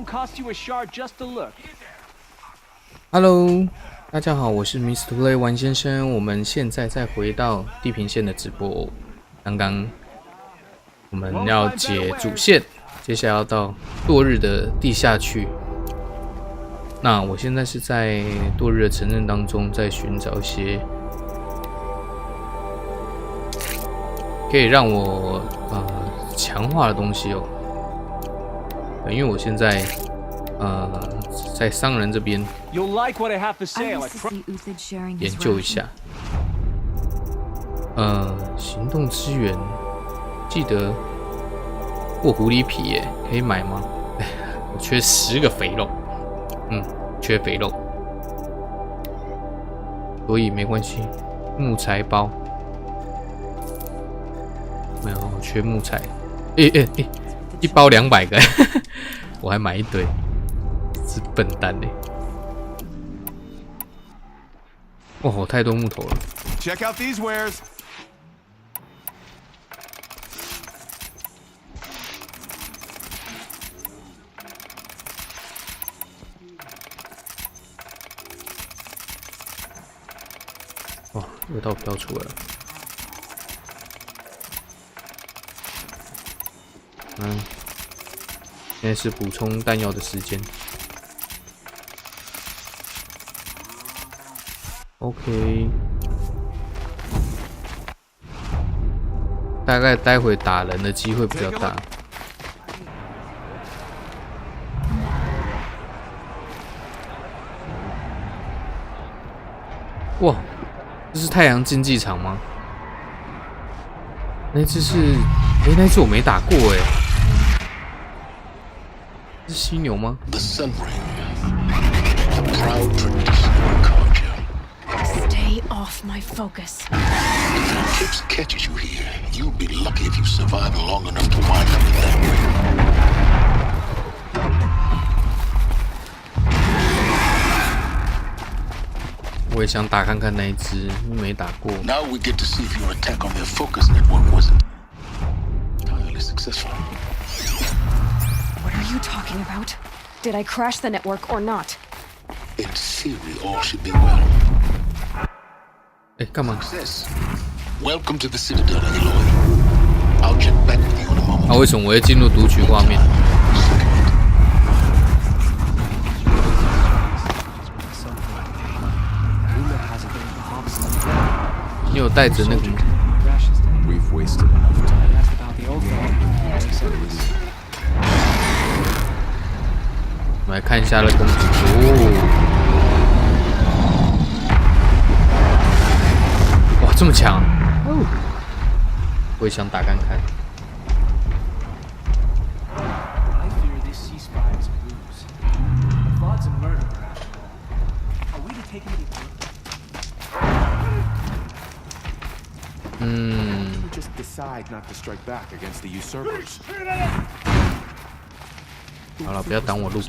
Won't cost you a shard just to look. Hello， 大家好，我是 Mr. Play 王先生。我们现在再回到地平线的直播。刚刚我们要解主线，接下来要到落日的地下区。那我现在是在落日的城镇当中，在寻找一些可以让我强化的东西哦。因为我现在在商人这边研究一下。行动支援，记得过狐狸皮耶，可以买吗？我缺10个肥肉，缺肥肉，所以没关系。木材包没有，我缺木材。一包200个，我还买一堆，是笨蛋嘞！哦，太多木头了。Check out these wares. 哇，味道飘出来了。现在是补充弹药的时间。OK， 大概待会打人的机会比较大。哇，这是太阳竞技场吗？那只是，那只我没打过哎。是犀牛吗？ Stay off my focus. If Eclipse catches you here, you'll be lucky if you survive long enough to wind up in that ring. 我也想打看看那一只，没打过。Now we get to see if your attack on their focus network wasn't entirely successful. What are you talking about? Did I crash the network or not? In theory, all should be well. 干嘛？ Welcome to the Citadel, Aloy. I'll check back with you in a moment. 为什么我会进入读取画面？你有带着那个吗？我们来看一下那公主哇，这么强！我也想打看看。好了，不要挡我路。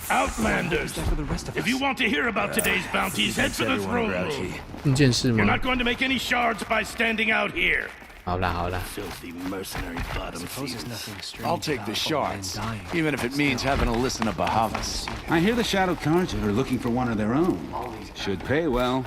Outlanders! If you want to hear about today's bounties, head for the throne room. 硬件是 You're 吗？ not going to make any shards by standing out here. 好啦好啦， Filthy mercenary bottom feeders. I'll take the shards, even if it means having to listen to Bahavas. I hear the Shadow Carja are looking for one of their own. Should pay well.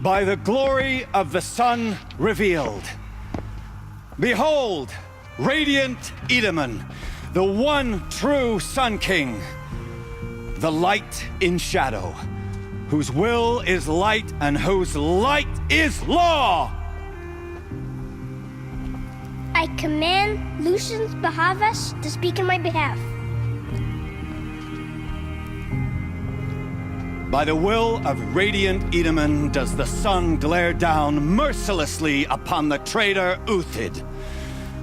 By the glory of the sun revealed. Behold, radiant Edaman, the one true Sun King, the light in shadow, whose will is light and whose light is law. I command Lucius Bahavas to speak in my behalf. By the will of radiant Edaman does the sun glare down mercilessly upon the traitor Uthid.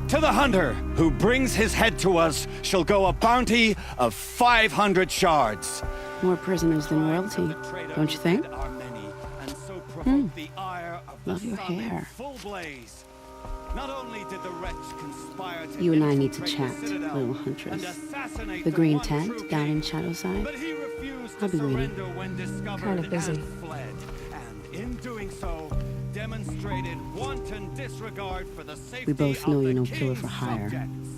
To the hunter who brings his head to us shall go a bounty of 500 shards. More prisoners than royalty, don't you think? Love your hair. Not only did the wretch conspire to You and I need to infiltrate chat, the Citadel little and huntress. assassinate The green one tent true down in king, Shadowside. but he refused I'll to be waiting. surrender when discovered Kinda busy. and fled. And in doing so, demonstrated wanton disregard for the safety We both know of you're the no killer king's for hire. subjects.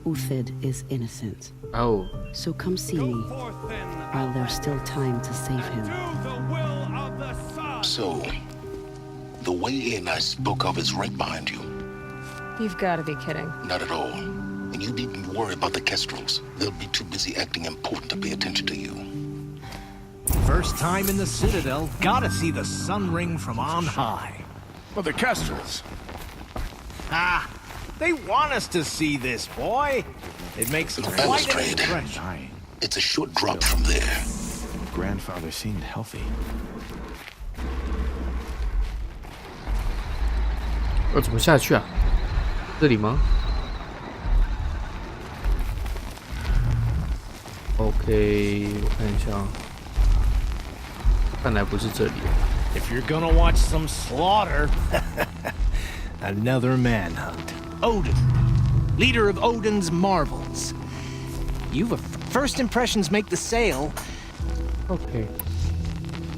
Uthid is innocent. Oh, So come see Go me forth then, while there's still time to save and him. do the will of the sun. So, the way in I spoke of is right behind you. You've got to be kidding. Not at all. And you needn't worry about the Kestrels. They'll be too busy acting important to pay attention to you. First time in the Citadel, gotta see the sun ring from on high. Well, the Kestrels. Ah, they want us to see this, boy. It makes The quite an balustrade. impression. It's a short drop from there. Grandfather seemed healthy. 要怎么下去啊？这里吗 ？OK， 我看一下啊，看来不是这里。 If you're gonna watch some slaughter, another manhunt. Odin, leader of Odin's marvels. You've a first impressions make the sale. OK，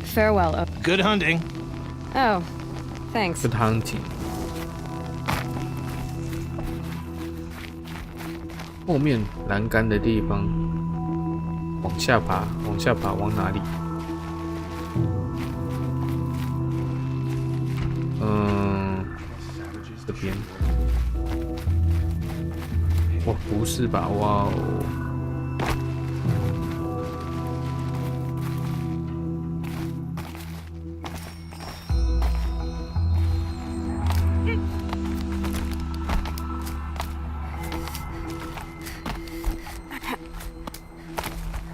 Farewell. Good hunting. Oh, thanks. Good hunting。后面栏杆的地方，往下爬，往下爬，往哪里？这边。哇，不是吧？哇哦！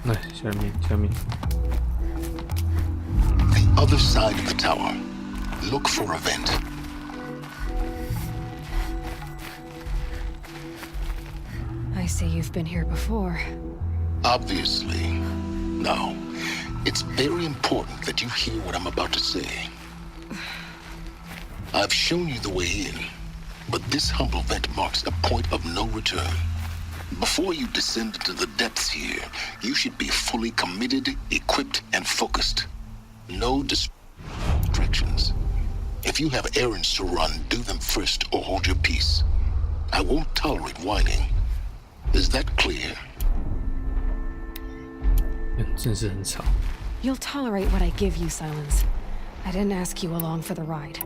来，下面，下面。 The other side of the tower. Look for a vent. I see you've been here before. Obviously. Now, it's very important that you hear what I'm about to say. I've shown you the way in, but this humble vent marks a point of no return. Before you descend into the depths here, you should be fully committed, equipped, and focused. No distractions. If you have errands to run, do them first or hold your peace. I won't tolerate whining. Is that clear? 真是很吵。 You'll tolerate what I give you, Silence. I didn't ask you along for the ride.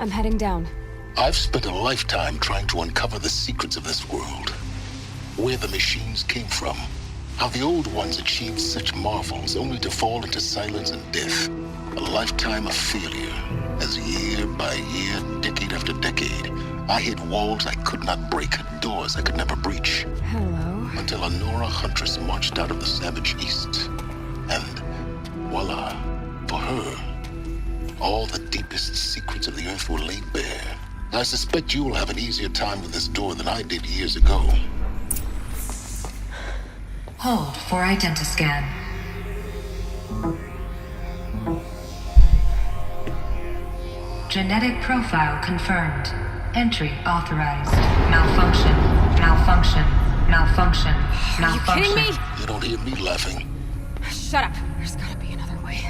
I'm heading down. I've spent a lifetime trying to uncover the secrets of this world. Where the machines came from. How the old ones achieved such marvels only to fall into silence and death. A lifetime of failure. As year by year, decade after decade, I hit walls I could not break, doors I could never breach. Hello. Until a Nora huntress marched out of the savage east. And voila, for her, all the deepest secrets of the earth were laid bare. I suspect you will have an easier time with this door than I did years ago. Hold for identiscan. Genetic profile confirmed. Entry authorized. Malfunction. Malfunction. Malfunction. Malfunction. Are you kidding me? You don't hear me laughing. Shut up. There's gotta be another way.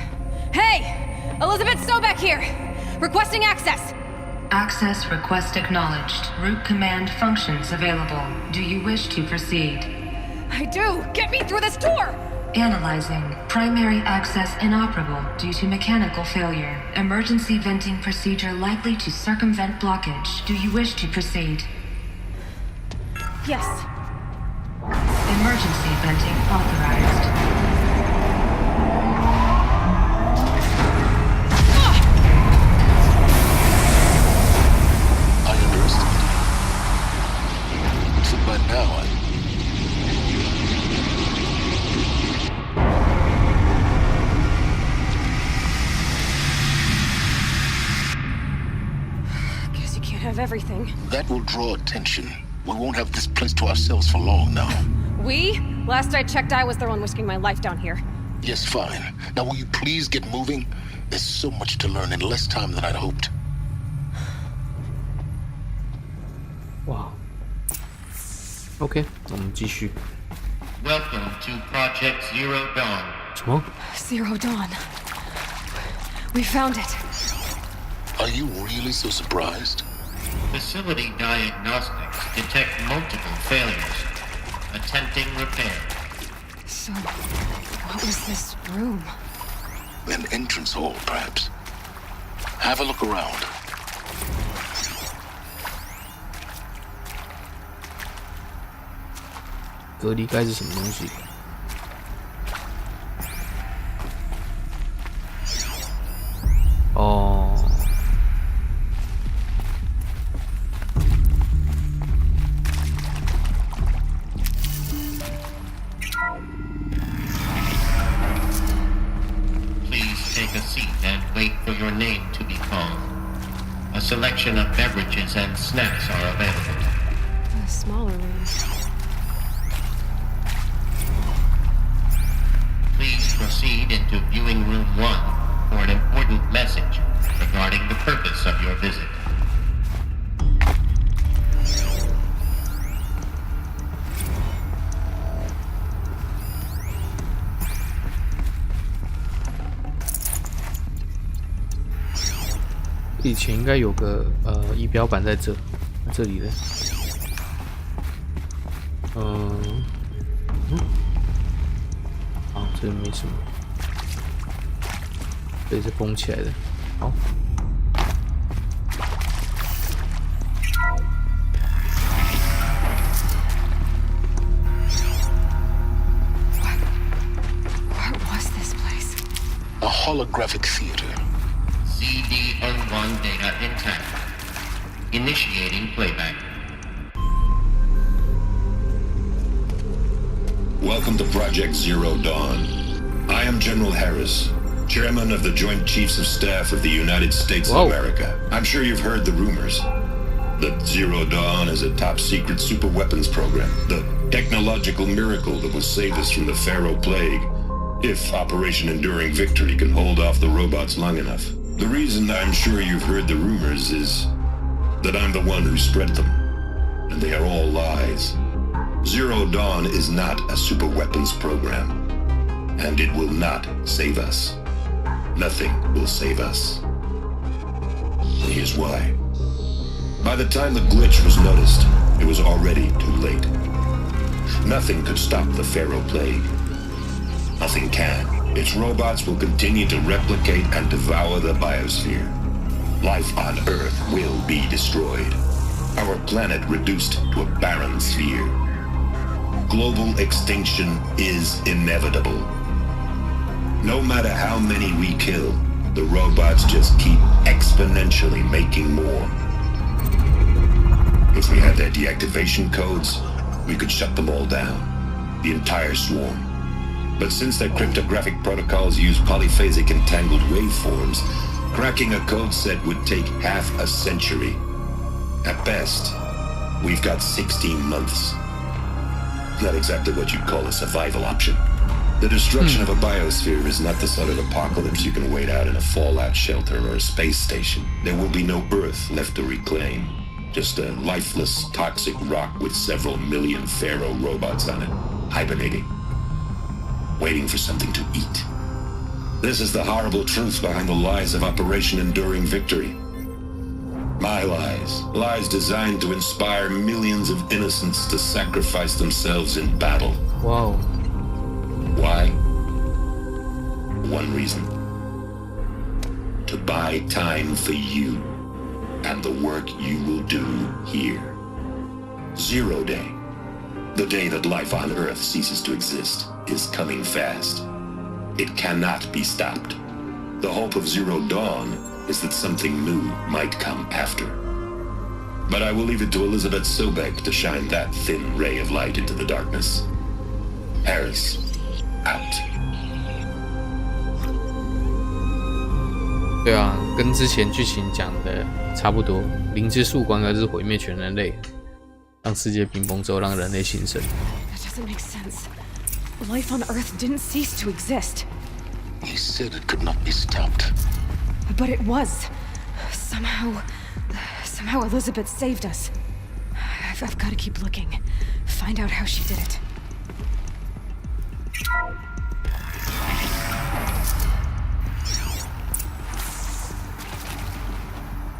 Hey! Elizabeth Sobeck here! Requesting access! Access request acknowledged. Root command functions available. Do you wish to proceed? I do! Get me through this door! Analyzing. Primary access inoperable due to mechanical failure. Emergency venting procedure likely to circumvent blockage. Do you wish to proceed? Yes. Emergency venting authorized. I underestimated you. So by now, Guess you can't have everything. That will draw attention. We won't have this place to ourselves for long now. We? Last I checked, I was the one risking my life down here. Yes, fine. Now will you please get moving? There's so much to learn in less time than I'd hoped. Wow. OK， 我们继续。Welcome to Project Zero Dawn. 什么 Zero Dawn. We found it. Are you really so surprised? Facility diagnostics detect multiple failures. Attempting repair. So, what was this room? An entrance hall, perhaps. Have a look around. 隔离盖是什么东西？哦。Please take a seat and wait for your name to be called. A selection of beverages and snacks are available. A smaller room. Please proceed into viewing room 1 for an important message regarding the purpose of your visit. "以前应该有个仪表板在这里的。好，这里没什么，这里是封起来的。好。What was this place? A holographic theater. CD01 data intact. Initiating playback. Welcome to Project Zero Dawn. I am General Harris, Chairman of the Joint Chiefs of Staff of the United States of America. I'm sure you've heard the rumors that Zero Dawn is a top-secret superweapons program, the technological miracle that will save us from the Pharaoh Plague, if Operation Enduring Victory can hold off the robots long enough. The reason I'm sure you've heard the rumors is that I'm the one who spread them, and they are all lies. Zero Dawn is not a superweapons program, and it will not save us. Nothing will save us. And here's why. By the time the glitch was noticed, it was already too late. Nothing could stop the Pharaoh Plague. Nothing can. Its robots will continue to replicate and devour the biosphere. Life on Earth will be destroyed. Our planet reduced to a barren sphere. Global extinction is inevitable. No matter how many we kill, the robots just keep exponentially making more. If we had their deactivation codes, we could shut them all down, the entire swarm. But since their cryptographic protocols use polyphasic entangled waveforms, cracking a code set would take half a century. At best, we've got 16 months. Not exactly what you'd call a survival option. The destruction of a biosphere is not the sort of apocalypse you can wait out in a fallout shelter or a space station. There will be no Earth left to reclaim. Just a lifeless, toxic rock with several million Pharaoh robots on it, hibernating, waiting for something to eat. This is the horrible truth behind the lies of Operation Enduring Victory. My lies. Lies designed to inspire millions of innocents to sacrifice themselves in battle. Wow. Why? One reason. To buy time for you and the work you will do here. Zero Day, the day that life on Earth ceases to exist, is coming fast. It cannot be stopped. The hope of Zero Dawn is that something new might come after. But I will leave it to Elizabeth Sobek to shine that thin ray of light into the darkness. Harris, out. 对啊，跟之前剧情讲的差不多，灵之树光而是毁灭全人类，让世界冰崩之后，让人类新生。That doesn't make sense. Life on Earth didn't cease to exist. He said it could not be stopped. But it was. Somehow Elizabeth saved us. I've got to keep looking. Find out how she did it.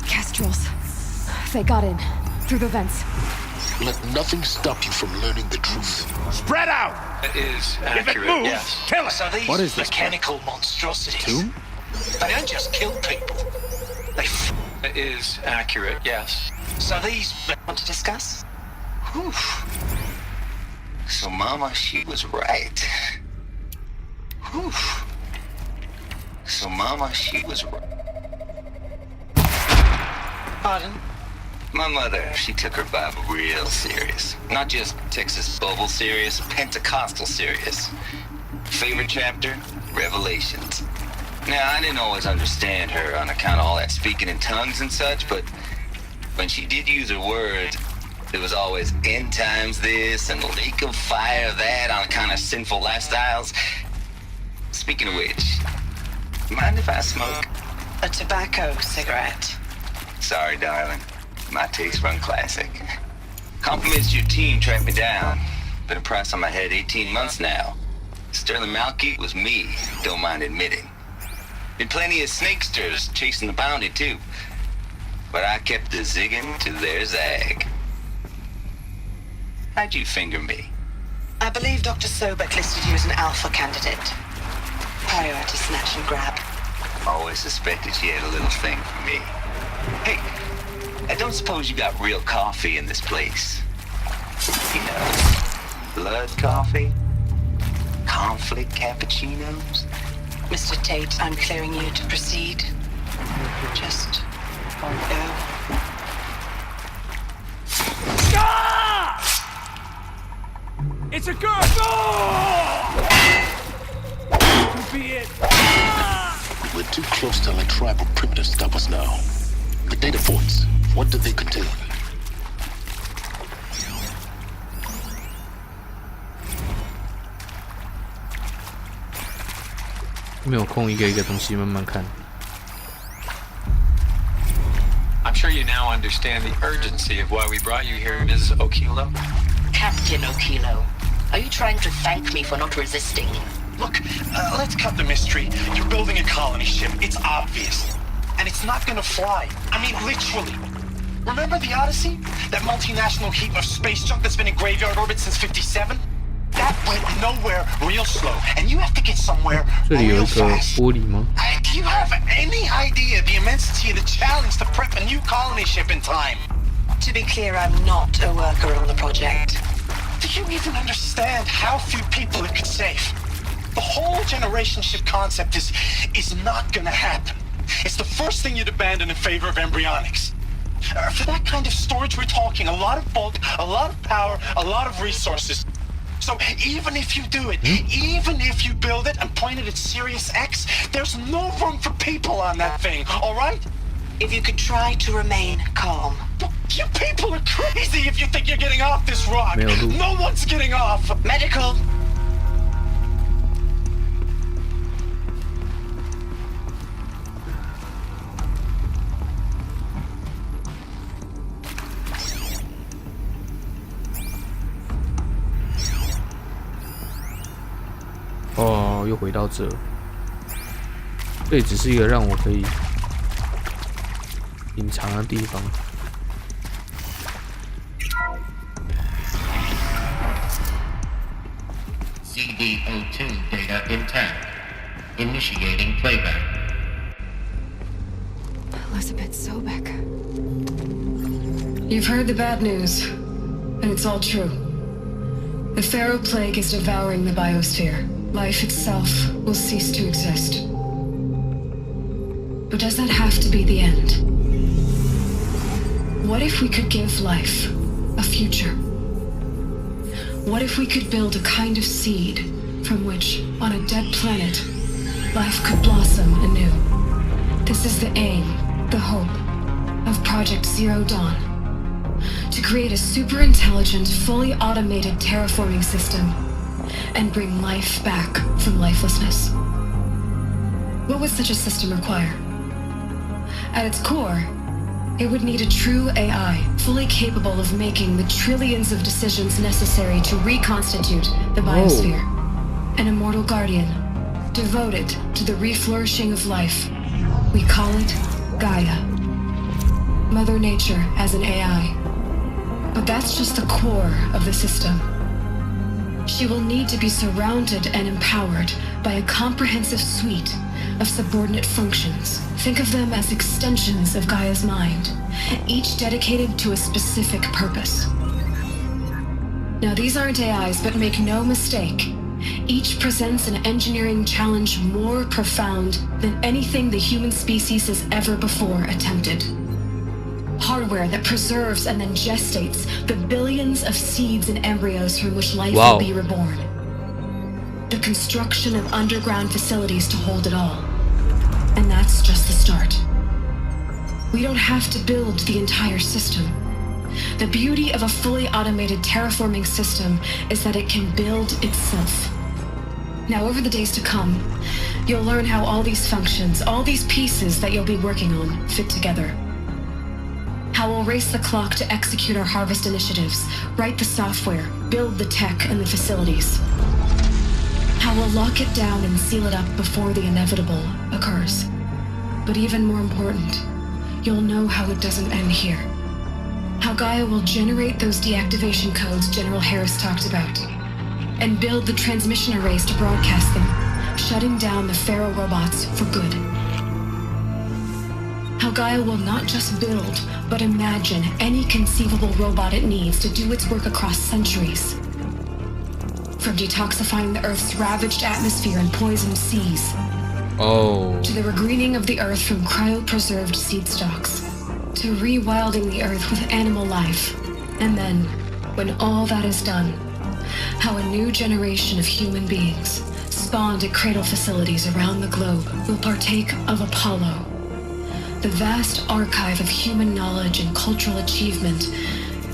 Kestrels. They got in. Through the vents. Let nothing stop you from learning the truth. Spread out! It is If it accurate, moves, yes. kill it! So these What is this mechanical monstrosities. Tomb? They don't just kill people. It is accurate, yes. So these... Want to discuss? Whew. So Mama, she was right. Whew. So Mama, she was right. Pardon? My mother, she took her Bible real serious. Not just Texas Bible serious, Pentecostal serious. Favorite chapter? Revelations. Now, I didn't always understand her on account of all that speaking in tongues and such, but when she did use her words, there was always end times this and lake of fire that on account of sinful lifestyles. Speaking of which, mind if I smoke? A tobacco cigarette. Sorry, darling. My taste run classic. Compliments to your team tracked me down. Been a price on my head 18 months now. Sterling Malky was me, don't mind admitting. Been plenty of snakesters chasing the bounty too. But I kept the zigging to their zag. How'd you finger me? I believe Dr. Sobek listed you as an alpha candidate. Priority snatch and grab. Always suspected she had a little thing for me. Hey, I don't suppose you got real coffee in this place. You know, blood coffee? Conflict cappuccinos? Mr. Tate, I'm clearing you to proceed. Just go. Ah! It's a girl! Could be it. Ah! We're too close to let tribal primitives stop us now. The data points, what do they contain?没有空一个一个东西慢慢看。I'm sure you now understand the urgency of why we brought you here, Ms. Okilo. Captain Okilo, are you trying to thank me for not resisting? Look, let's cut the mystery. You're building a colony ship. It's obvious. And it's not gonna fly. I mean, literally. Remember the Odyssey? That multinational heap of space junk that's been in graveyard orbit since 57? That went nowhere real slow. And you have to get somewhere 这里有 real 一个 fast. 玻璃吗？ Do you have any idea the immensity of the challenge to prep a new colony ship in time? To be clear, I'm not a worker on the project. Do you even understand how few people it could save? The whole generation ship concept is not gonna happen. It's the first thing you'd abandon in favor of embryonics. For that kind of storage we're talking, a lot of bulk, a lot of power, a lot of resources. So even if you do it, even if you build it and point it at Sirius X, there's no room for people on that thing, all right? If you could try to remain calm. You people are crazy if you think you're getting off this rock. No one's getting off. Medical.哦，又回到这，这里只是一个让我可以隐藏的地方。CD02 data intact. Initiating playback. Elizabeth Sobek. You've heard the bad news, and it's all true. The Pharaoh Plague is devouring the biosphere. Life itself will cease to exist. But does that have to be the end? What if we could give life a future? What if we could build a kind of seed from which, on a dead planet, life could blossom anew? This is the aim, the hope, of Project Zero Dawn. To create a super-intelligent, fully automated terraforming system and bring life back from lifelessness. What would such a system require? At its core, it would need a true AI, fully capable of making the trillions of decisions necessary to reconstitute the biosphere. An immortal guardian, devoted to the reflourishing of life. We call it Gaia. Mother Nature as an AI. But that's just the core of the system. She will need to be surrounded and empowered by a comprehensive suite of subordinate functions. Think of them as extensions of Gaia's mind, each dedicated to a specific purpose. Now, these aren't AIs, but make no mistake, each presents an engineering challenge more profound than anything the human species has ever before attempted. Hardware that preserves and then gestates the billions of seeds and embryos from which life will be reborn. The construction of underground facilities to hold it all. And that's just the start. We don't have to build the entire system. The beauty of a fully automated terraforming system is that it can build itself. Now, over the days to come, you'll learn how all these functions, all these pieces that you'll be working on, fit together. How we'll race the clock to execute our harvest initiatives, write the software, build the tech and the facilities. How we'll lock it down and seal it up before the inevitable occurs. But even more important, you'll know how it doesn't end here. How Gaia will generate those deactivation codes General Harris talked about, and build the transmission arrays to broadcast them, shutting down the Pharaoh robots for good. How Gaia will not just build, but imagine any conceivable robot it needs to do its work across centuries. From detoxifying the Earth's ravaged atmosphere and poisoned seas, to the regreening of the Earth from cryopreserved seed stalks, to rewilding the Earth with animal life. And then, when all that is done, how a new generation of human beings, spawned at cradle facilities around the globe, will partake of Apollo, the vast archive of human knowledge and cultural achievement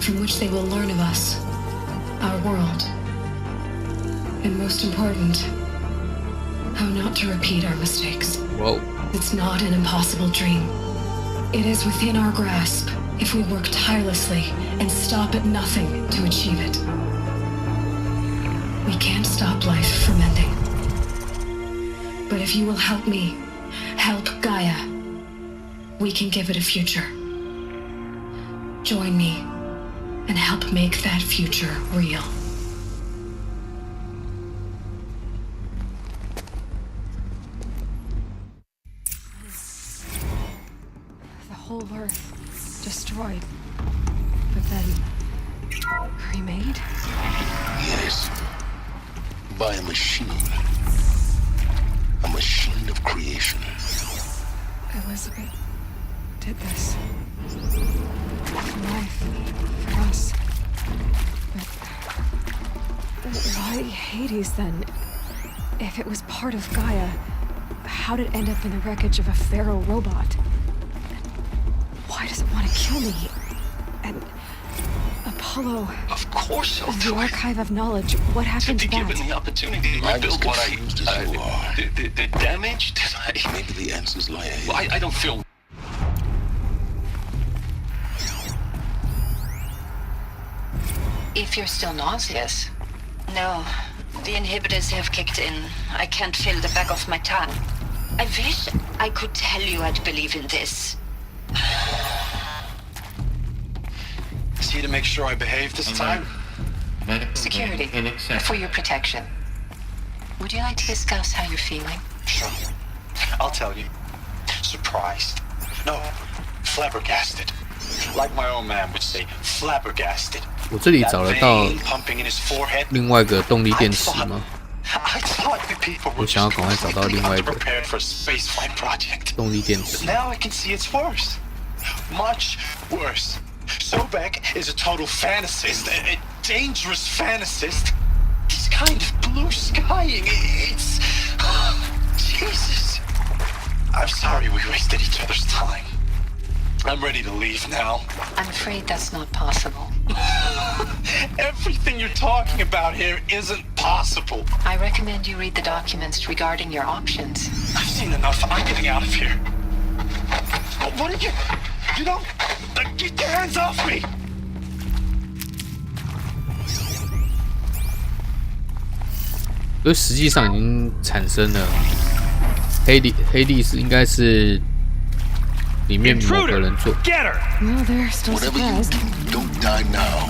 from which they will learn of us, our world, and most important, how not to repeat our mistakes. Whoa. It's not an impossible dream. It is within our grasp if we work tirelessly and stop at nothing to achieve it. We can't stop life from ending. But if you will help me, help Gaia, we can give it a future. Join me and help make that future real. The whole Earth destroyed, but then remade? Yes. By a machine. A machine of creation. Elizabeth did this. For life, for us. But why Hades then? If it was part of Gaia, how did it end up in the wreckage of a Pharaoh robot? Why does it want to kill me? And Apollo... Of course I'll the do it. archive of knowledge, what happened to be that? given the opportunity to rebuild what I... the damage? Did I... Maybe the answers lie ahead. I don't feel... If you're still nauseous. No, the inhibitors have kicked in. I can't feel the back of my tongue. I wish I could tell you I'd believe in this. Is he to make sure I behave this time? Security, for your protection. Would you like to discuss how you're feeling? Sure. I'll tell you. Surprised. No, flabbergasted. Like my old man would say, flabbergasted. 我这里找得到 pumping in his forehead. 另外一个动力电池吗？ I thought the people 我 were 想要赶快找到另外一个 prepared for a spaceflight project. 动力电池。 But now I can see it's worse. Much worse. Sobek is a total fantasist, a dangerous fantasist. He's kind of blue skying. It's... Jesus. I'm sorry we wasted each there's time. I'm ready to leave now. I'm afraid that's not possible. Everything you're talking about here isn't possible. I recommend you read the documents regarding your options. I've seen enough. I'm getting out of here. What are you... You don't... Get your hands off me! 因为实际上已经产生了黑历史，应该是里面某个人做。Well, they're still surprised. Don't die now.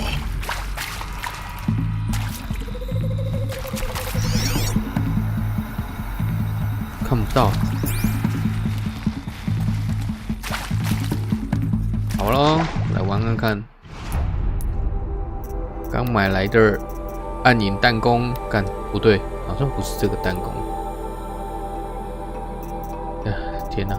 看不到。好了，来玩看看。刚买来的暗影弹弓，干不对，好像不是这个弹弓。天哪！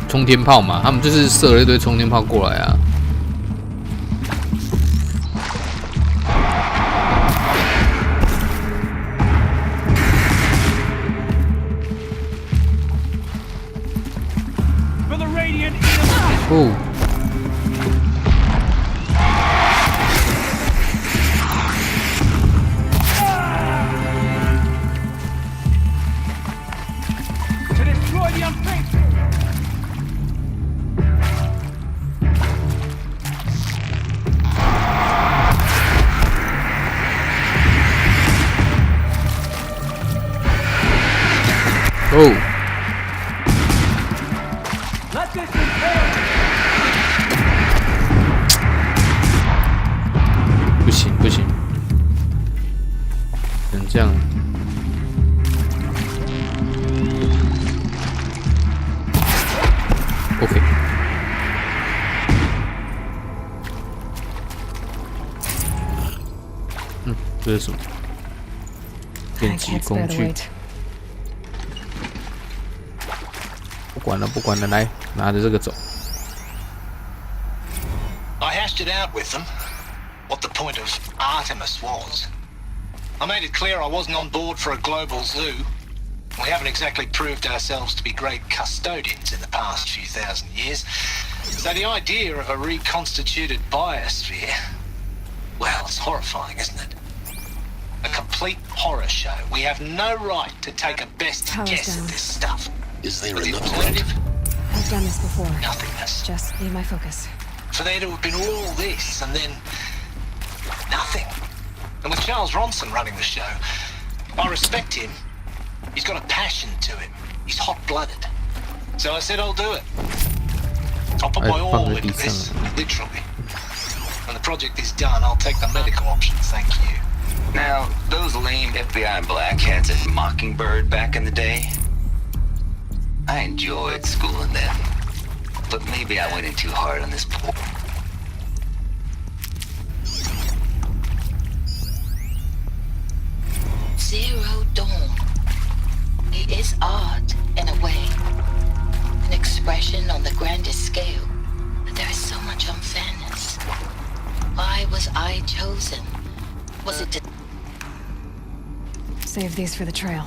冲天炮嘛，他们就是射了一堆冲天炮过来啊。哦。To destroy the unfaithful. Oh. Let this repair. 不行不行，能这样。OK。这是什么？电击工具。不管了，不管了，来，拿着这个走。I hashed it out with them. What the point of Artemis was. I made it clear I wasn't on board for a global zoo. We haven't exactly proved ourselves to be great custodians in the past few thousand years. So the idea of a reconstituted biosphere, well, it's horrifying, isn't it? A complete horror show. We have no right to take a best guess at this stuff. Is there But the enough alternative? I've done this before. Nothingness. Just need my focus. For there to have been all this and then nothing. And with Charles Ronson running the show, I respect him. He's got a passion to him. He's hot-blooded. So I said I'll do it. I'll put my all into this, literally. When the project is done, I'll take the medical option, thank you. Now, those lame FBI blackheads at Mockingbird back in the day, I enjoyed schooling them. But maybe I went in too hard on this poor... Zero Dawn. It is art, in a way. An expression on the grandest scale. But there is so much unfairness. Why was I chosen? Was it to... Save these for the trail.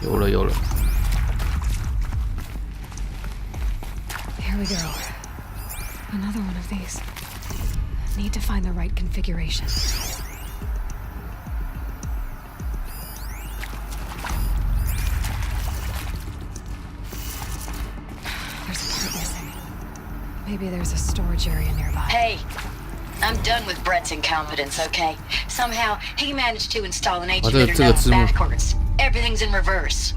有了。 Here we go. Another one of these. Need to find the right configuration. There's a part missing. Maybe there's a storage area nearby. Hey, I'm done with Brett's incompetence, okay? Somehow, he managed to install an H emitter now backwards. Everything's in reverse.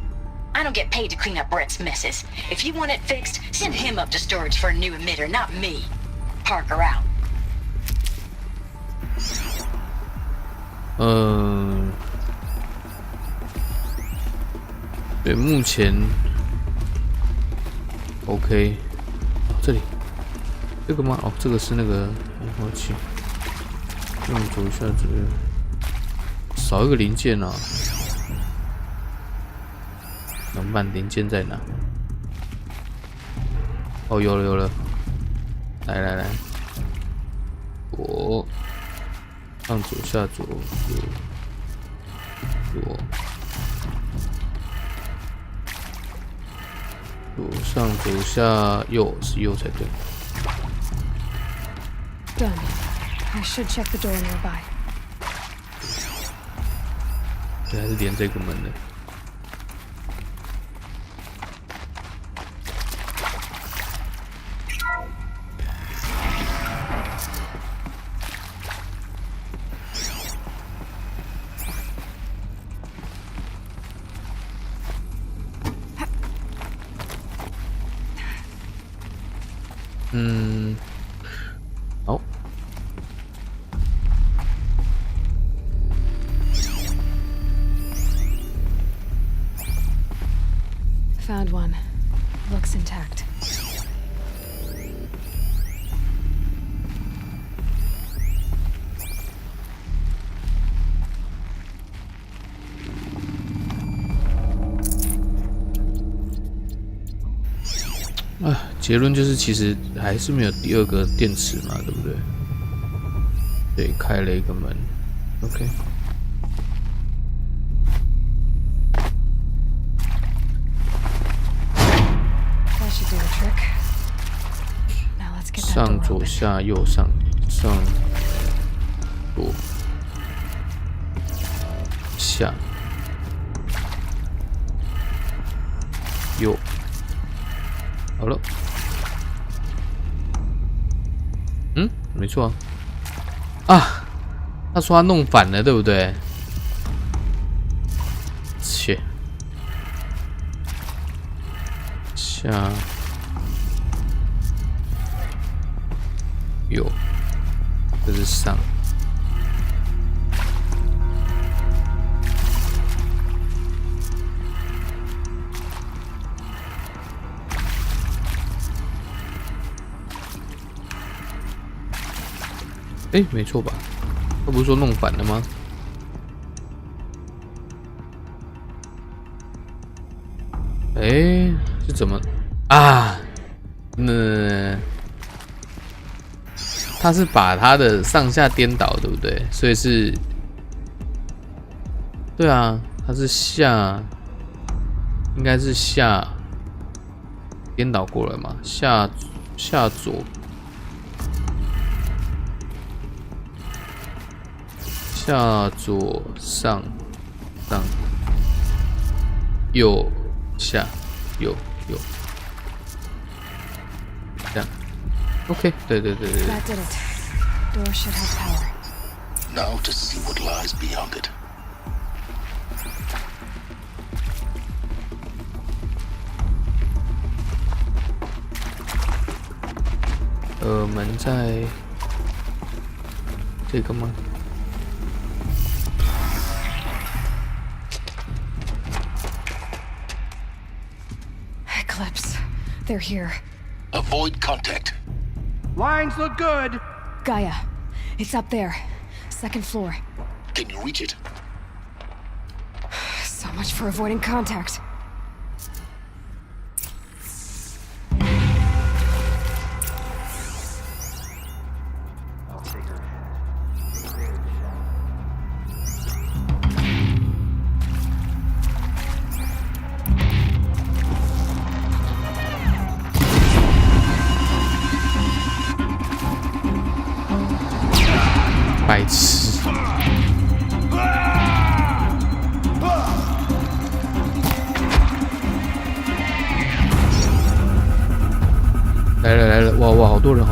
I don't get paid to clean up Brett's messes. If you want it fixed, send him up to storage for a new emitter, not me. Parker out. 对，目前 OK， 这里这个吗？哦，这个是那个烟花器。用左下这个少一个零件啊。怎么办？零件在哪？哦，有了有了，来来来，左上左下左右左左上左下右是右才对。 Done. I should check the door nearby. 对，还是连这个门的。好。 Found one. Looks intact.啊，结论就是其实还是没有第二个电池嘛，对不对？对，开了一个门。OK。 上左下右上上左下右，好了，没错啊，他说他弄反了，对不对？切，下。 右，这是上。哎，没错吧？他不是说弄反了吗？哎，是怎么啊？那。 他是把他的上下颠倒，对不对？所以是，对啊，他是下，应该是下颠倒过来嘛，下左，下左上右下右。 OK， 对。That did it. Door should have power. Now to see what lies beyond it. 门在这个吗？ Eclipse. They're here. Avoid contact. Lines look good. Gaia. It's up there. Second floor. Can you reach it? So much for avoiding contact.来了！哇，好多人！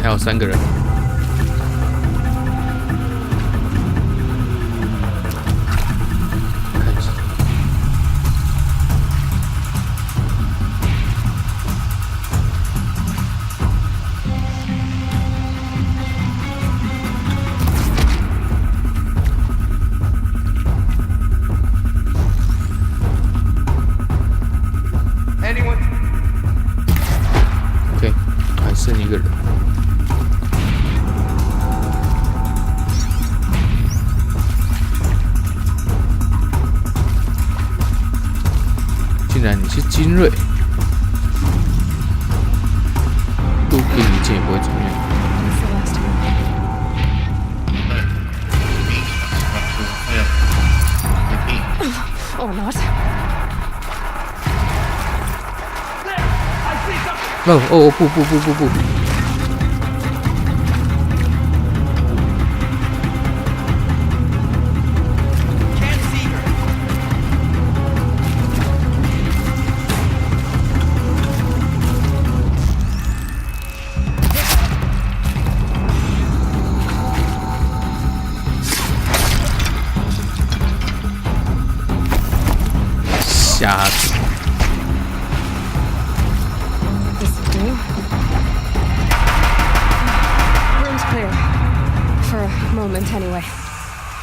还有3个人。看一下。OK， 还剩1个人。竟然你是精锐，都可以理解也不会怎么样。Or not. 哦，不。瞎子。Room's clear. For a moment, anyway.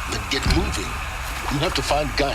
Then get moving. You have to find Gaia.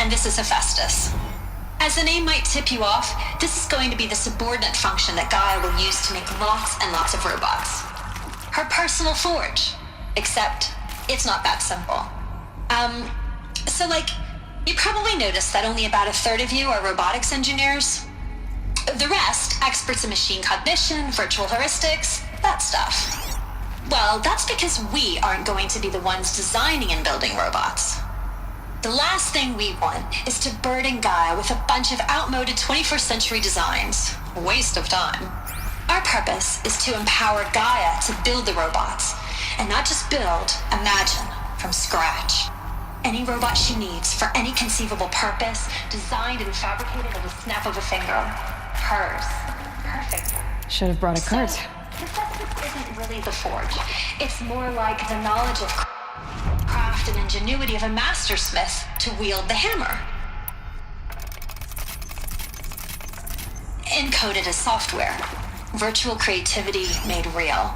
And this is Hephaestus. As the name might tip you off, this is going to be the subordinate function that Gaia will use to make lots and lots of robots. Her personal forge. Except, it's not that simple. So you probably noticed that only about 1/3 of you are robotics engineers. The rest, experts in machine cognition, virtual heuristics, that stuff. Well, that's because we aren't going to be the ones designing and building robots. The last thing we want is to burden Gaia with a bunch of outmoded 21st century designs. A waste of time. Our purpose is to empower Gaia to build the robots. And not just build, imagine, from scratch. Any robot she needs for any conceivable purpose, designed and fabricated at a snap of a finger. Hers. Perfect. Should have brought a cart. Hephaestus isn't really the forge. It's more like the knowledge of craft and ingenuity of a mastersmith to wield the hammer. Encoded as software. Virtual creativity made real.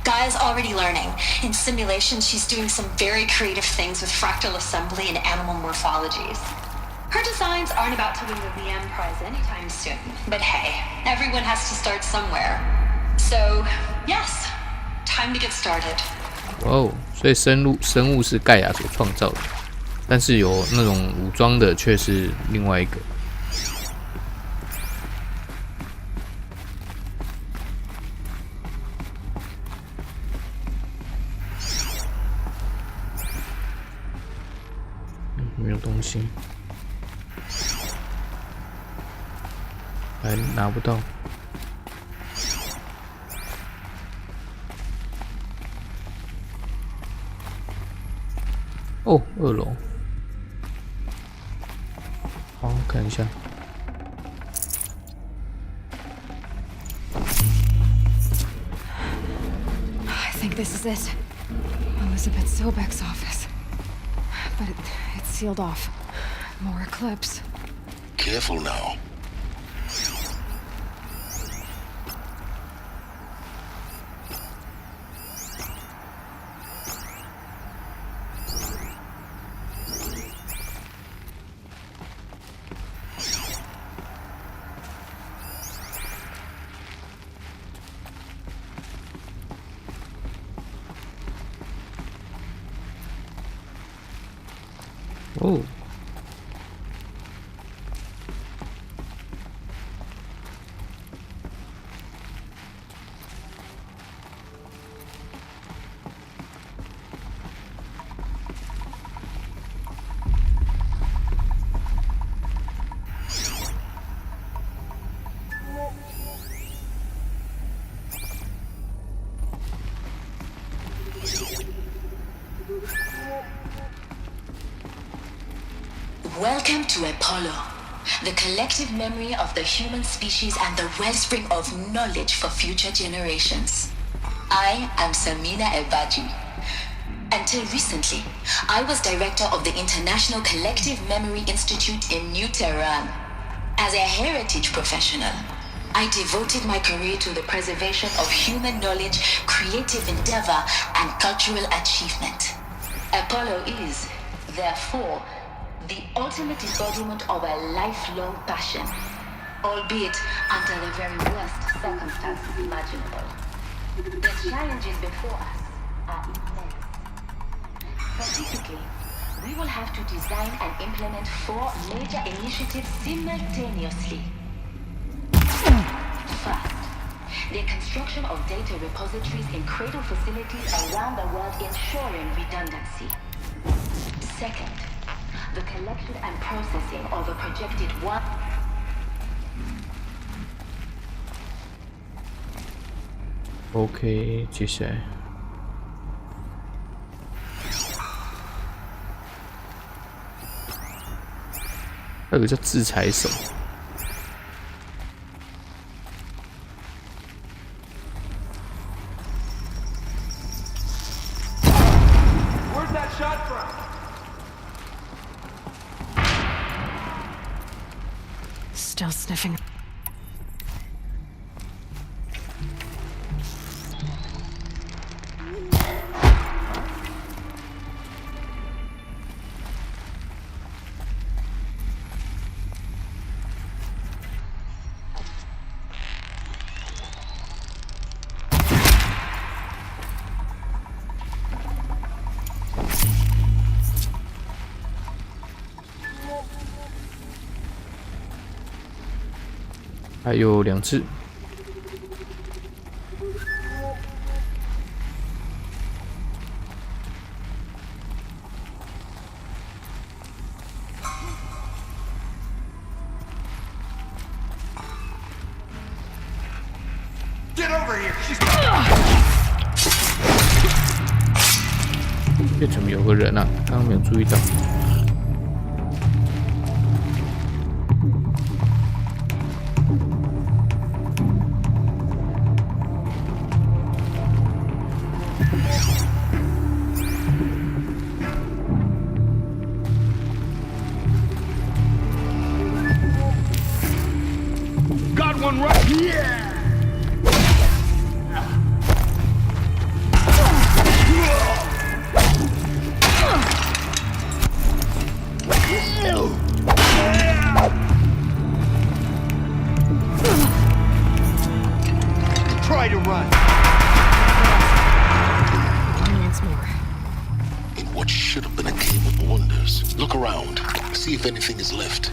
Gaia's already learning. In simulation, she's doing some very creative things with fractal assembly and animal morphologies. Her designs aren't about to win the VM prize anytime soon. But hey, everyone has to start somewhere. So, yes, time to get started. 哦，所以生物是盖亚所创造的，但是有那种武装的却是另外一个。没有东西，还拿不到。哦，2楼。好，看一下。I think this is it. Elizabeth Sobek's office. But it's sealed off. More eclipse. Careful now. 哦。Welcome to Apollo, the collective memory of the human species and the wellspring of knowledge for future generations. I am Samina Ebaji. Until recently, I was director of the International Collective Memory Institute in New Tehran. As a heritage professional, I devoted my career to the preservation of human knowledge, creative endeavor, and cultural achievement. Apollo is, therefore, the ultimate embodiment of a lifelong passion, albeit under the very worst circumstances imaginable. The challenges before us are immense. Specifically, we will have to design and implement 4 major initiatives simultaneously. First, the construction of data repositories in cradle facilities around the world, ensuring redundancy. Second, the collection and processing of a projected one. OK， 接下来还有个叫制裁手。Where's that shot from? Still sniffing.还有2只。Get over here! She's 这怎么有个人啊？刚刚没有注意到。got one right here! Try to run. Once more. In what should have been a game of wonders. Look around. See if anything is left.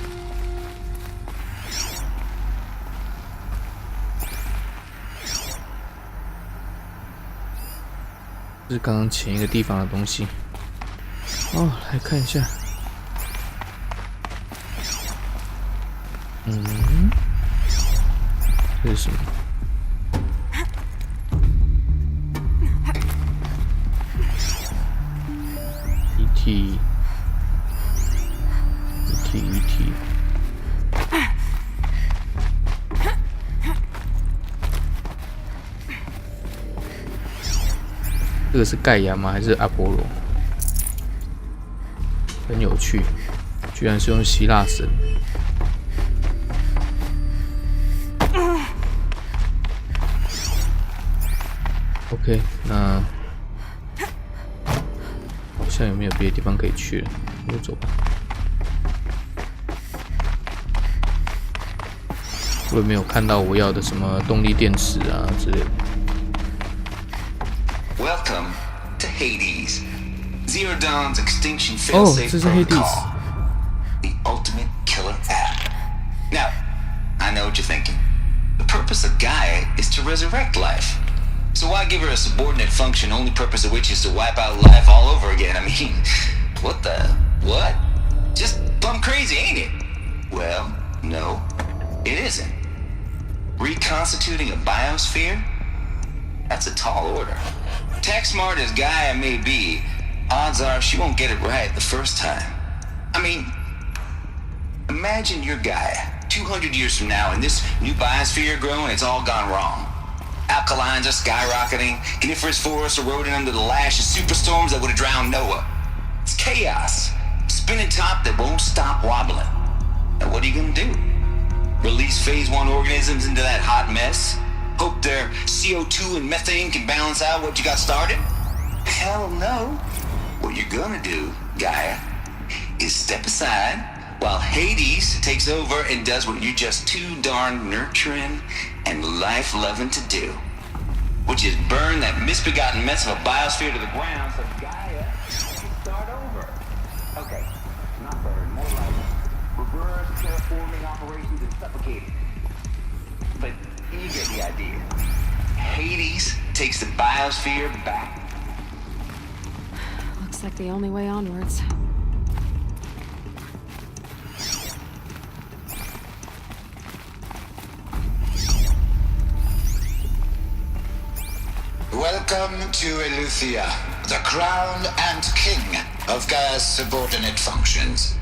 这是刚刚前一个地方的东西。哦，来看一下。这是什么？一体。这个是盖亚吗？还是阿波罗？很有趣，居然是用希腊神。OK， 那好像有没有别的地方可以去了？我走吧。我也没有看到我要的什么动力电池啊之类的。Welcome to Hades. Zero Dawn's extinction failsafe protocol. ultimate killer app. Now, I know what you're thinking. The purpose of Gaia is to resurrect life. So why give her a subordinate function, only purpose of which is to wipe out life all over again? I mean, what? Just plumb crazy, ain't it? Well, no, it isn't. Reconstituting a biosphere? That's a tall order. Tech smart as Gaia may be, odds are she won't get it right the first time. I mean, imagine you're Gaia, 200 years from now, and this new biosphere growing, it's all gone wrong. Alkalines are skyrocketing, coniferous forests eroding under the lash of superstorms that would have drowned Noah. It's chaos, spinning top that won't stop wobbling. Now what are you gonna do? Release phase 1 organisms into that hot mess? Hope their CO2 and methane can balance out what you got started? Hell no. What you're gonna do, Gaia, is step aside while Hades takes over and does what you're just too darn nurturing and life-loving to do, which is burn that misbegotten mess of a biosphere to the ground so Gaia can start over. Okay, not burn, more like reverse terraforming operations and suffocating. But you get the idea. Hades takes the biosphere back. Looks like the only way onwards. Welcome to Eleuthia, the crown and king of Gaia's subordinate functions.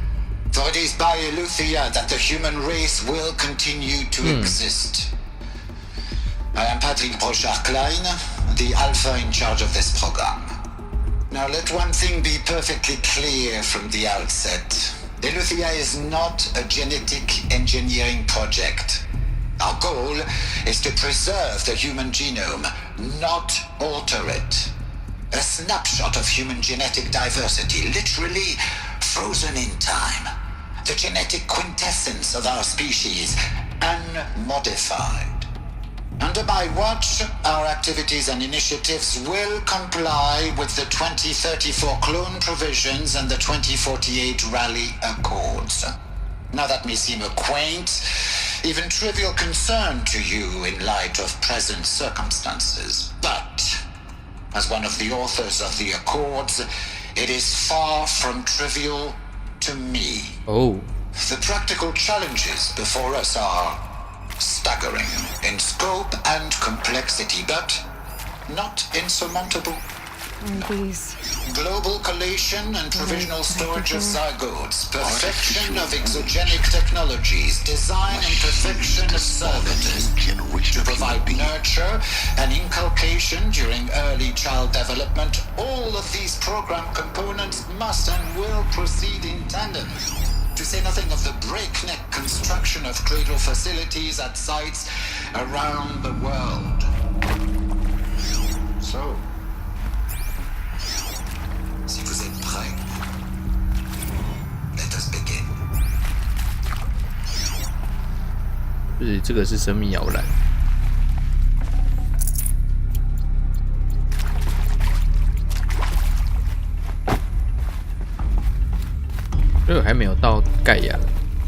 For it is by Eleuthia that the human race will continue to exist. I am Patrick Brochard-Klein, the Alpha in charge of this program. Now let one thing be perfectly clear from the outset. Eleuthia is not a genetic engineering project. Our goal is to preserve the human genome, not alter it. A snapshot of human genetic diversity, literally frozen in time. The genetic quintessence of our species, unmodified. Under my watch, our activities and initiatives will comply with the 2034 clone provisions and the 2048 Rally Accords. Now that may seem a quaint, even trivial concern to you in light of present circumstances, but as one of the authors of the Accords, it is far from trivial to me. Oh. The practical challenges before us are staggering in scope and complexity, but not insurmountable. These global collation and provisional storage of zygotes, perfection of exogenic technologies, design and perfection of servitors to provide nurture and inculcation during early child development. All of these program components must and will proceed in tandem. To say nothing of the breakneck construction of cradle facilities at sites around the world. So, si vous êtes prêts, let us begin. 就是这个是生命摇篮。这个还没有到盖亚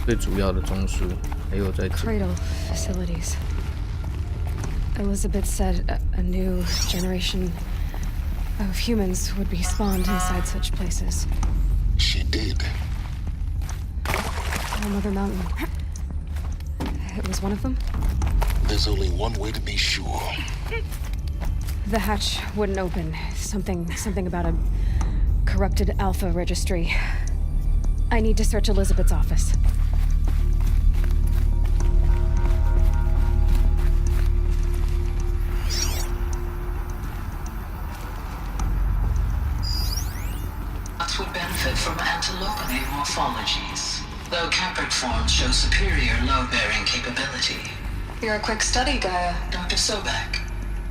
最主要的中枢，还有在这。Cradle facilities. Elizabeth said a new generation of humans would be spawned inside such places. She did. Oh, Mother Mountain. It was one of them? There's only one way to be sure. The hatch wouldn't open. Something about a corrupted Alpha registry. I need to search Elizabeth's office. Would benefit from antilopine morphologies, though caprid forms show superior load-bearing capability. You're a quick study, Gaia. Dr. Sobek,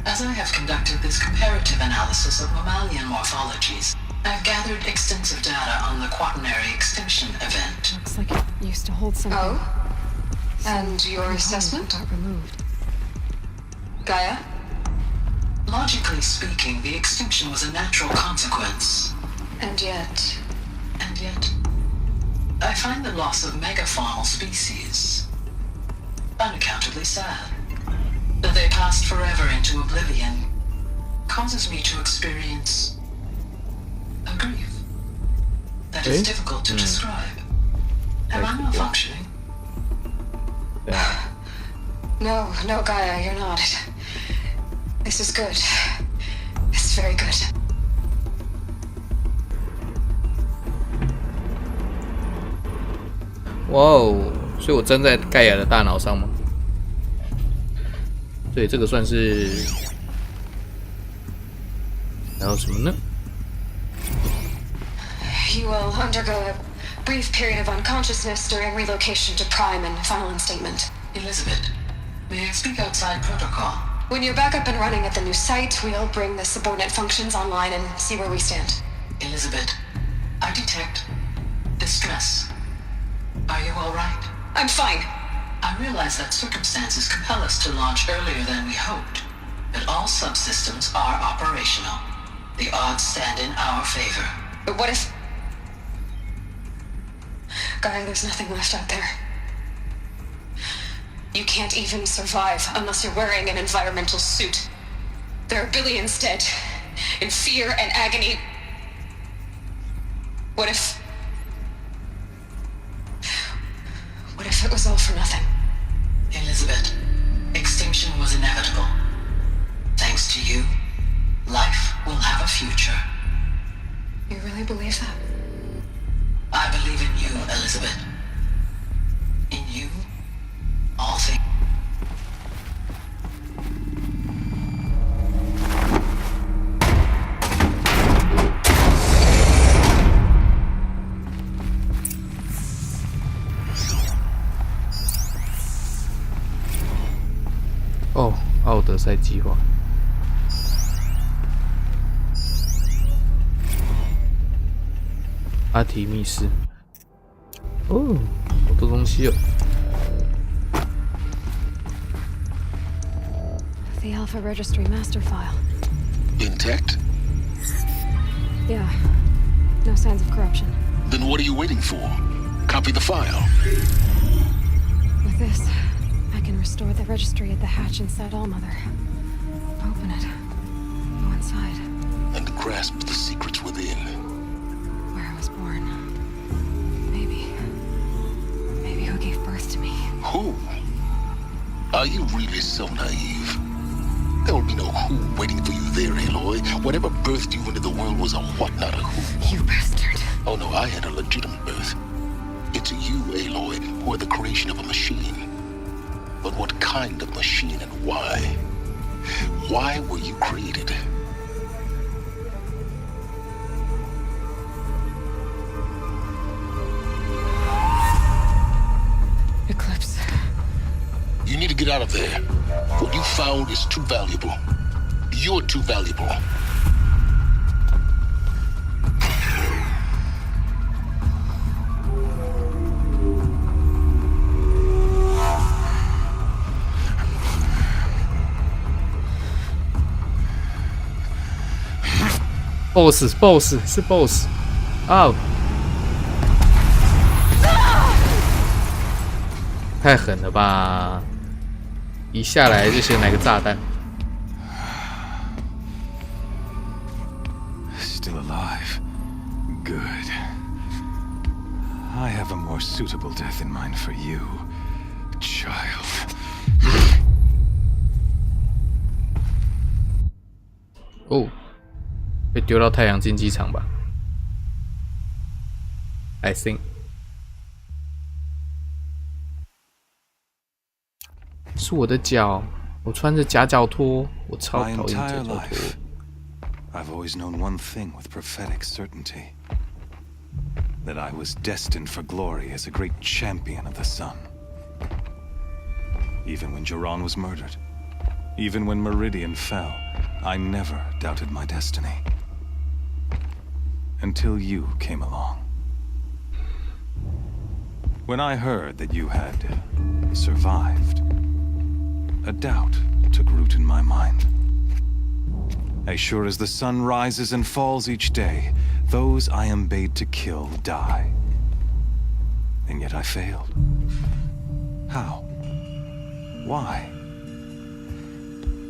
as I have conducted this comparative analysis of mammalian morphologies, I've gathered extensive data on the quaternary extinction event. Looks like it used to hold something. Oh? And your assessment? Got removed. Gaia? Logically speaking, the extinction was a natural consequence. And yet... I find the loss of megafaunal species unaccountably sad. That they passed forever into oblivion causes me to experience a grief that is difficult to describe. Am I malfunctioning? No, Gaia, you're not. This is good. It's very good. 哇哦！所以我站在盖亚的大脑上吗？对，这个算是。还有什么呢？ You will undergo a brief period of unconsciousness during relocation to Prime and final instatement. Elizabeth, may I speak outside protocol? When you're back up and running at the new site, we'll bring the subordinate functions online and see where we stand. Elizabeth, I detect distress. Are you all right? I'm fine. I realize that circumstances compel us to launch earlier than we hoped, but all subsystems are operational. The odds stand in our favor. But what if... Gaia, there's nothing left out there. You can't even survive unless you're wearing an environmental suit. There are billions dead, in fear and agony. What if it was all for nothing? Elizabeth, extinction was inevitable. Thanks to you, life will have a future. You really believe that? I believe in you, Elizabeth. In you, all things.哦，奥德赛计划。阿提密斯。哦，好多东西哦。The Alpha Registry master file. Intact? Yeah. No signs of corruption. Then what are you waiting for? Copy the file. With this, I can restore the registry at the hatch inside Allmother. Open it. Go inside. And grasp the secrets within. Where I was born. Maybe who gave birth to me. Who? Are you really so naive? There will be no who waiting for you there, Aloy. Whatever birthed you into the world was a what, not a who. You bastard. Oh no, I had a legitimate birth. It's you, Aloy, who are the creation of a machine. But what kind of machine and why? Why were you created? Eclipse. You need to get out of there. What you found is too valuable. You're too valuable. Boss 是 boss 啊！太狠了吧！一下来就先来个炸弹。Still alive. Good. I have a more suitable death in mind for you, child. 哦。被丢到太阳竞技场吧 ？I think 是我的脚，我穿着夹脚拖，我超讨厌夹脚拖。I've always known one thing with prophetic certainty: that I was destined for glory as a great champion of the sun. Even when Jiran was murdered, even when Meridian fell, I never doubted my destiny. Until you came along. When I heard that you had survived, a doubt took root in my mind. As sure as the sun rises and falls each day, those I am bade to kill die. and yet I failed. How? Why?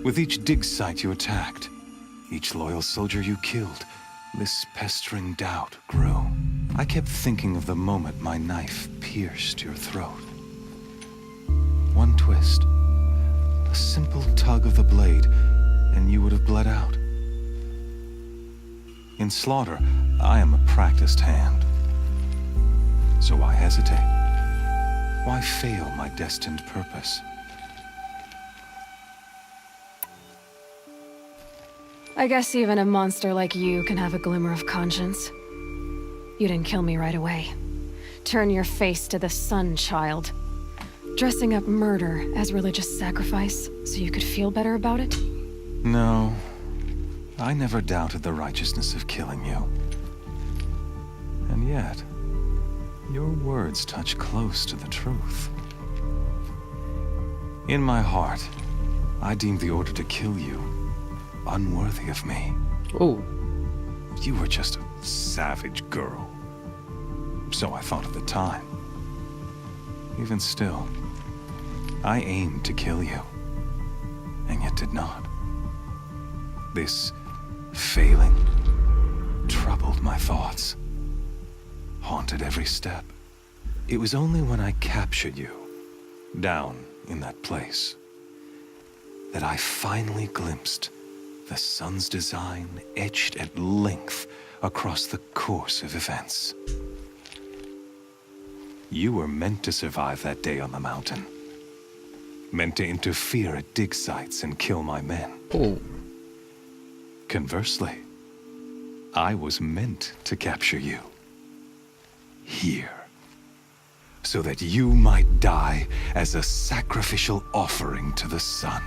With each dig site you attacked, each loyal soldier you killed, this pestering doubt grew. I kept thinking of the moment my knife pierced your throat. One twist, a simple tug of the blade, and you would have bled out. In slaughter, I am a practiced hand. So why hesitate? Why fail my destined purpose? I guess even a monster like you can have a glimmer of conscience. You didn't kill me right away. Turn your face to the sun, child. Dressing up murder as religious sacrifice so you could feel better about it? No. I never doubted the righteousness of killing you. And yet, your words touch close to the truth. In my heart, I deemed the order to kill you unworthy of me. Oh. You were just a savage girl. So I thought at the time. Even still, I aimed to kill you, and yet did not. This failing troubled my thoughts, haunted every step. It was only when I captured you, down in that place, that I finally glimpsed the sun's design etched at length across the course of events. You were meant to survive that day on the mountain. Meant to interfere at dig sites and kill my men. Oh. Conversely, I was meant to capture you. Here. So that you might die as a sacrificial offering to the sun.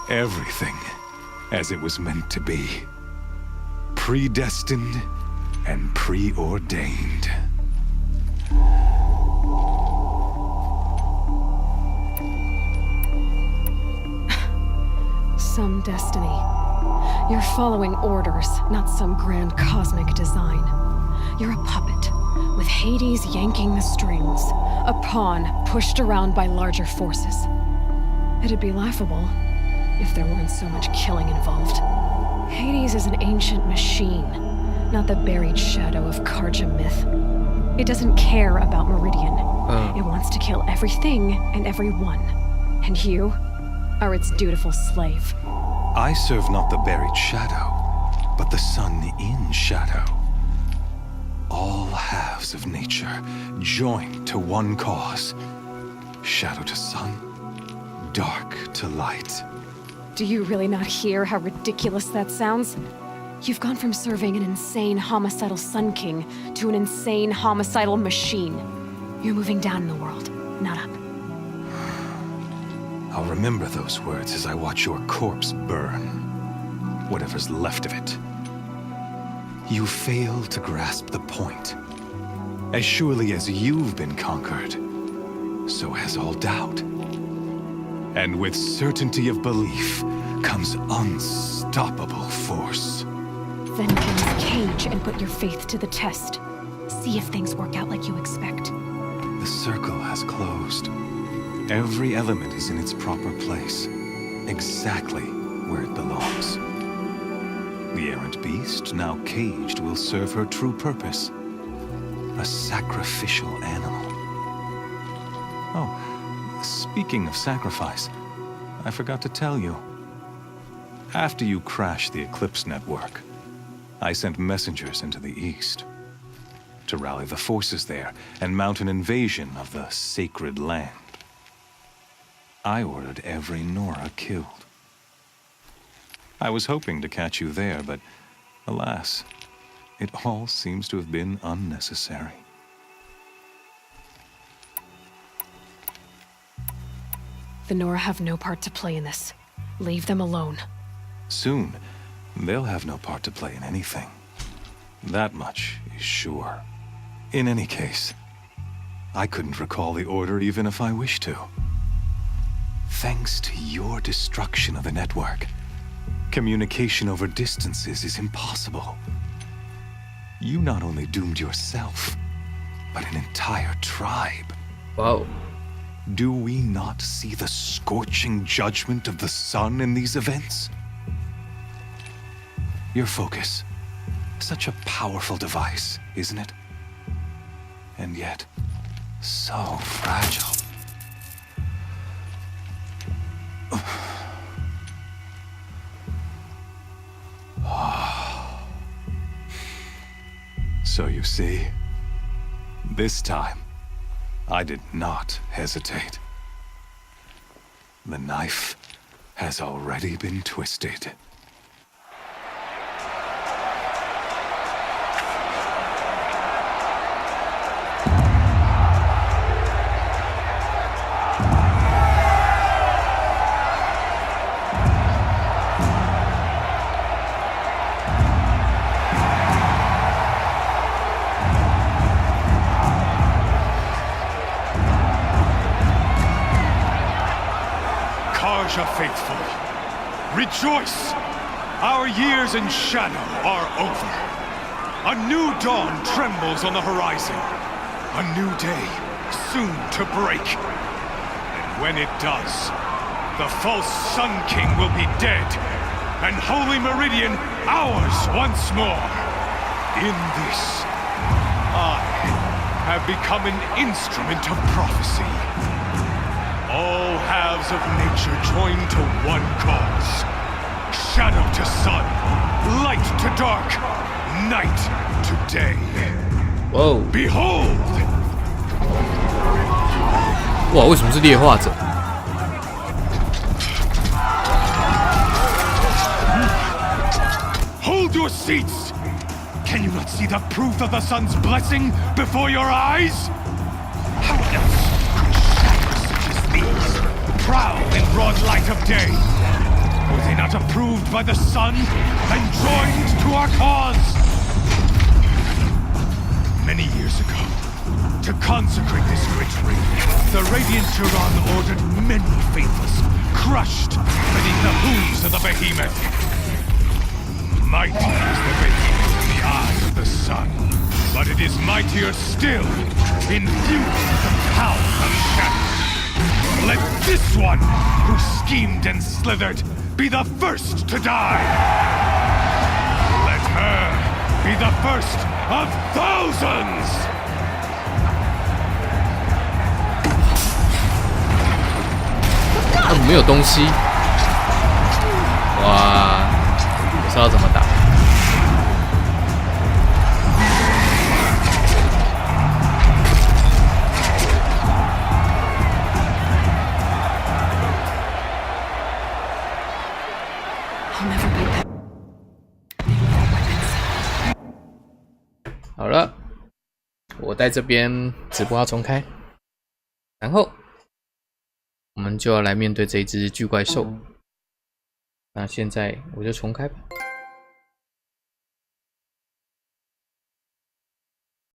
Everything as it was meant to be. Predestined and preordained. Some destiny. You're following orders, not some grand cosmic design. You're a puppet, with Hades yanking the strings, a pawn pushed around by larger forces. It'd be laughable if there weren't so much killing involved. Hades is an ancient machine, not the buried shadow of Karja myth. It doesn't care about Meridian. It wants to kill everything and everyone. And you are its dutiful slave. I serve not the buried shadow, but the sun in shadow. All halves of nature joined to one cause. Shadow to sun, dark to light. Do you really not hear how ridiculous that sounds? You've gone from serving an insane homicidal Sun King to an insane homicidal machine. You're moving down in the world, not up. I'll remember those words as I watch your corpse burn. Whatever's left of it. You fail to grasp the point. As surely as you've been conquered, so has all doubt. And with certainty of belief comes unstoppable force. Then get in the cage and put your faith to the test. See if things work out like you expect. The circle has closed. Every element is in its proper place, exactly where it belongs. The errant beast, now caged, will serve her true purpose. A sacrificial animal. Oh, speaking of sacrifice, I forgot to tell you. After you crashed the Eclipse network, I sent messengers into the east to rally the forces there and mount an invasion of the sacred land. I ordered every Nora killed. I was hoping to catch you there, but alas, it all seems to have been unnecessary. The Nora have no part to play in this. Leave them alone. Soon, they'll have no part to play in anything. That much is sure. In any case, I couldn't recall the order even if I wished to. Thanks to your destruction of the network, communication over distances is impossible. You not only doomed yourself, but an entire tribe. Wow. Do we not see the scorching judgment of the sun in these events? Your focus. Such a powerful device, isn't it? And yet, so fragile. So you see, this time, I did not hesitate. The knife has already been twisted. Faithful, rejoice! Our years in shadow are over. A new dawn trembles on the horizon. A new day soon to break. And when it does, the false Sun King will be dead, and Holy Meridian ours once more. In this, I have become an instrument of prophecy. All halves of nature join to one cause. Shadow to sun, light to dark, night to day. Whoa. Behold! 哇，为什么是猎化者？ Hold your seats! Can you not see the proof of the sun's blessing before your eyes? How else proud in broad light of day? Were they not approved by the sun and joined to our cause? Many years ago, to consecrate this great ring, the Radiant Turon ordered many faithless, crushed beneath the hooves of the behemoth. Mighty is the behemoth in the eye of the sun, but it is mightier still, infused with the power of shadow. Let this one, who schemed and slithered, be the first to die. Let her be the first of thousands. 他们没有东西。哇，不知道怎么打。 好了，我在这边直播要重开，然后我们就要来面对这一只巨怪兽。那现在我就重开吧。